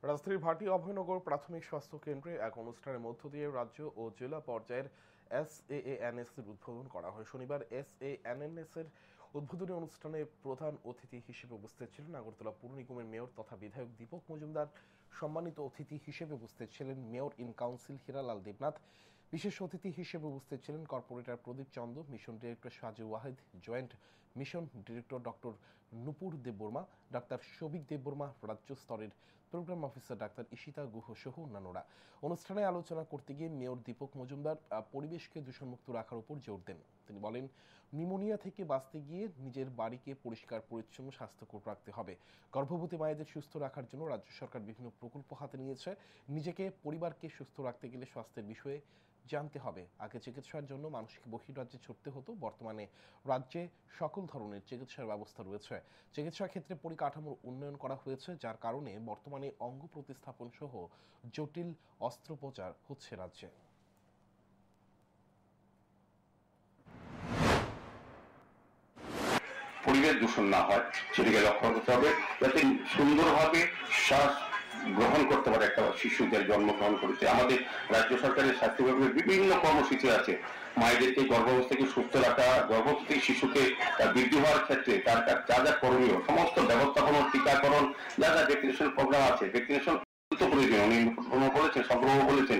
রাজধানীর ভাটি অভয়নগর প্রাথমিক স্বাস্থ্য কেন্দ্রে এক অনুষ্ঠানের মধ্য দিয়ে রাজ্য ও জেলা পর্যায়ের SAANS এর উদ্বোধন করা হয়। শনিবার SAANS এর উদ্বোধনী অনুষ্ঠানে প্রধান অতিথি হিসেবে উপস্থিত ছিলেন আগরতলা পৌর নিগমের মেয়র তথা বিধায়ক দীপক মজুমদার। সম্মানিত অতিথি হিসেবে উপস্থিত ছিলেন mayor in council Hiralal Debnath. বিশেষ অতিথি হিসেবে উপস্থিত ছিলেন corporator Pradip Chanda, mission director Saju Wahid, joint mission director doctor Nupur Debbarma, ডাক্তার শোভিক দেববর্মা, রাজ্য স্তরের প্রোগ্রাম অফিসার ডাক্তার ঈশিতা গুহ সহ অন্যান্যরা। অনুষ্ঠানে আলোচনা করতে গিয়ে মেয়র দীপক মজুমদার পরিবেশকে দূষণমুক্ত রাখার উপর জোর দেন। তিনি বলেন, নিউমোনিয়া থেকে বাঁচতে গিয়ে নিজের বাড়িকে পরিষ্কার পরিচ্ছন্ন স্বাস্থ্যকর রাখতে হবে। গর্ভবতী মায়েদের সুস্থ রাখার জন্য রাজ্য সরকার বিভিন্ন প্রকল্প হাতে নিয়েছে। নিজেকে পরিবারকে সুস্থ রাখতে গেলে স্বাস্থ্যের বিষয়ে জানতে হবে। আগে চিকিৎসার জন্য মানুষকে বহির্রাজ্যে ছুটতে হতো, বর্তমানে রাজ্যে সকল ধরনের চিকিৎসার ব্যবস্থা রয়েছে। চিকিৎসা ক্ষেত্রে পরিকাঠামোর উন্নয়ন করা হয়েছে, যার কারণে বর্তমানে অঙ্গ প্রতিস্থাপন সহ জটিল অস্ত্রোপচার হচ্ছে রাজ্যে। পরিবেশ দূষণ না হয় সেদিকে লক্ষ্য করতে হবে, যাতে সুন্দরভাবে শ্বাস গ্রহণ করতে পারে একটা শিশুদের জন্মগ্রহণ করতে। আমাদের রাজ্য সরকারের স্বাস্থ্য বিভাগের বিভিন্ন কর্মসূচি আছে। মায়েদেরকে গর্ভাবস্থা থেকে সুস্থ রাখা, গর্ভবতী শিশুকে তার বৃদ্ধি হওয়ার ক্ষেত্রে তার যা যা করণীয় সমস্ত ব্যবস্থাপনা, টিকাকরণ, যা যা ভ্যাকসিনেশন প্রোগ্রাম আছে, ভ্যাকসিনেশন প্রয়োজন। উনি বলেছেন, সংগ্রহ বলেছেন।